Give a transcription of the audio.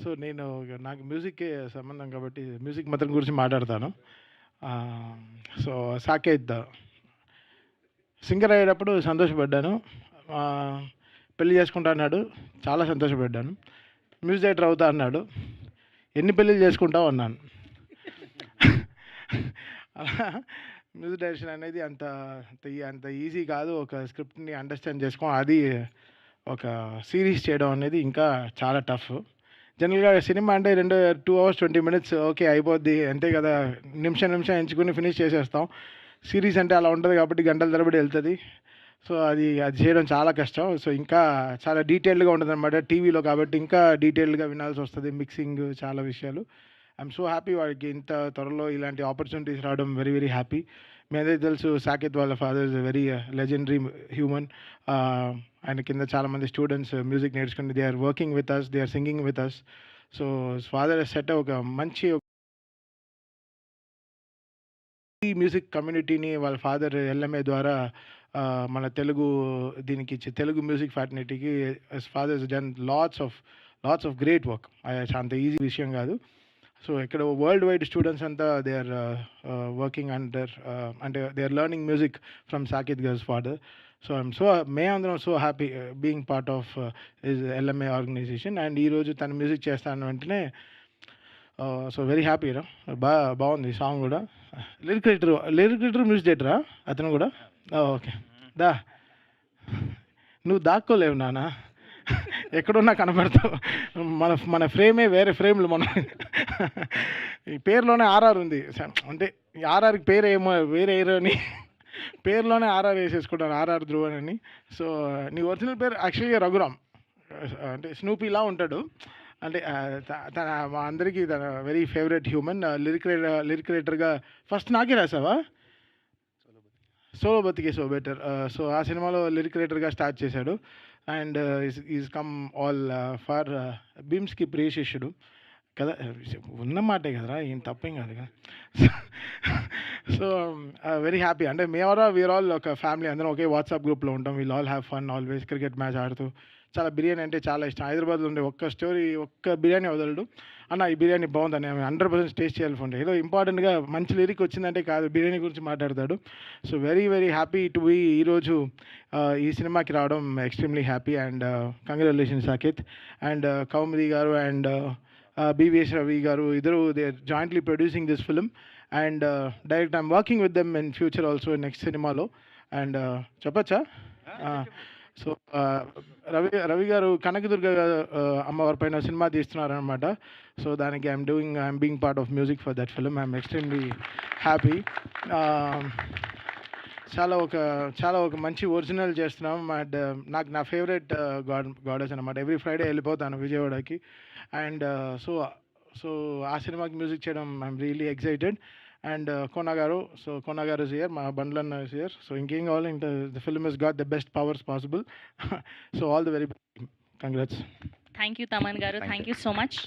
So, నాకు మ్యూజిక్కే సంబంధం కాబట్టి మ్యూజిక్ మాత్రం గురించి మాట్లాడతాను. సో, సాకేత్ సింగర్ అయ్యేటప్పుడు సంతోషపడ్డాను. ఆహ్, పెళ్లి చేసుకుంటా అన్నాడు. చాలా సంతోషపడ్డాను. మ్యూజిక్ డైరెక్టర్ అవుతా అన్నాడు. ఎన్ని పెళ్ళిళ్ళు చేసుకుంటావు అన్నాను. అలా మ్యూజిక్ డైరెక్షన్ అనేది అంత ఈజీ కాదు. ఒక స్క్రిప్ట్‌ని అండర్‌స్టాండ్ అది ఒక సీరీస్ చేయడం అనేది ఇంకా చాలా టఫ్. జనరల్‌గా సినిమా అంటే 2 అవర్స్ 20 మినిట్స్ ఓకే అయిపోద్ది. అంతే కదా! నిమిషం నిమిషం ఎంచుకొని ఫినిష్ చేసేస్తాం. సీరీస్ అంటే అలా ఉండదు కాబట్టి గంటల తరబడి ఎళ్తది. సో, అది చేయడం చాలా కష్టం. సో, ఇంకా చాలా డీటెయిల్డ్‌గా ఉంటదనమాట. టీవీలో కాబట్టి ఇంకా డీటెయిల్డ్‌గా వినాల్సొస్తది. మిక్సింగ్ చాలా విషయాలు. ఐయామ్ సో హ్యాపీ వాడికి ఇంత త్వరలో ఇలాంటి ఆపర్చునిటీస్ రావడం వెరీ, వెరీ హ్యాపీ. మీ అందరికీ తెలుసు సాకేత్ వాళ్ళ father is a very legendary human. ఆయన కింద చాలామంది స్టూడెంట్స్ మ్యూజిక్ నేర్చుకుని they are working with us. They are singing with us. So, father has set ఒక మంచి మ్యూజిక్ కమ్యూనిటీని వాళ్ళ ఫాదర్ ఎల్ఎంఏ ద్వారా మన తెలుగు మ్యూజిక్ ఫ్యాటర్నిటీకి his father has done lots of great work. అంత ఈజీ విషయం కాదు. సో, ఇక్కడ వరల్డ్ వైడ్ స్టూడెంట్స్ అంతా దే ఆర్ వర్కింగ్ అంటే they are learning music from Saketh గారిస్ father. So, మేమందరం so happy being part of his LMA organisation. And ఈరోజు తను music చేస్తాను వెంటనే సో వెరీ హ్యాపీ రా. బాగుంది సాంగ్ కూడా. లిరిక్ రైటర్ మ్యూజిక్ డైరెక్టరా అతను కూడా? ఓకే. దా నువ్వు దాక్కోలేవు నాన్న. ఎక్కడున్నా కనపడతావు. మన మన ఫ్రేమే వేరే ఫ్రేమ్లు మనం. ఈ పేరులోనే ఆర్ఆర్ ఉంది. అంటే ఆర్ఆర్కి పేరేమో వేరే అని పేరులోనే ఆర్ఆర్ వేసేసుకుంటాను, ఆర్ఆర్ ధ్రువన్ అని. సో, నీ ఒరిజినల్ పేరు యాక్చువల్గా రఘురామ్. అంటే స్నూపీలా ఉంటాడు. అంటే మా అందరికీ తన వెరీ ఫేవరెట్ హ్యూమన్. లిరిక్ రైటర్గా ఫస్ట్ నాకే రాసావా? సోలో బతికే సో బెటర్. సో, ఆ సినిమాలో లిరిక్ రైటర్గా స్టార్ట్ చేశాడు. And is come all for భీమ్స్కి ప్రియ శిష్యుడు కదా. ఉన్న మాటే కదరా, ఏం తప్పేం కాదు కదా. So, very happy. అంటే వీఆర్ ఆల్ ఒక ఫ్యామిలీ. అందరం ఒకే వాట్సాప్ గ్రూప్లో ఉంటాం. We'll all have fun always. Cricket match ఆడుతూ చాలా బిర్యానీ అంటే చాలా ఇష్టం. హైదరాబాద్లో ఉండే ఒక్క బిర్యానీ వదలడు. అన్న ఈ బిర్యానీ బాగుందని 100% టేస్ట్ చేయాలి ఫోన్. ఏదో ఇంపార్టెంట్గా మంచి లిరిక్ వచ్చిందంటే కాదు, బిర్యానీ గురించి మాట్లాడతాడు. So, very very happy to be ఈరోజు ఈ సినిమాకి రావడం extremely happy. And congratulations Saketh. And Kaumudi garu and BVS Ravi garu ఇద్దరు they are jointly producing this film. And direct I'm working with them in future also next సినిమాలో. అండ్ చెప్పచ్చా? సో, రవి గారు కనకదుర్గ అమ్మవారి పైన cinema తీస్తున్నారనమాట. సో, దానికి I'm being part of music for that film. I'm extremely happy. చాలా ఒక మంచి original చేస్తున్నాం. అండ్ నా ఫేవరెట్ గాడెస్ అనమాట. ఎవ్రీ ఫ్రైడే వెళ్ళిపోతాను విజయవాడకి. అండ్ సో ఆ సినిమాకి మ్యూజిక్ చేయడం ఐఎమ్ రియలీ ఎక్సైటెడ్. అండ్ కోన గారు ఇస్ హియర్, మా బండ్లన్న ఇస్ హియర్. సో, ఇంకేం కావాలి, ఇంకా the film is got the best powers possible. So, all the very congrats. Thank you Thaman garu. Thank you so much.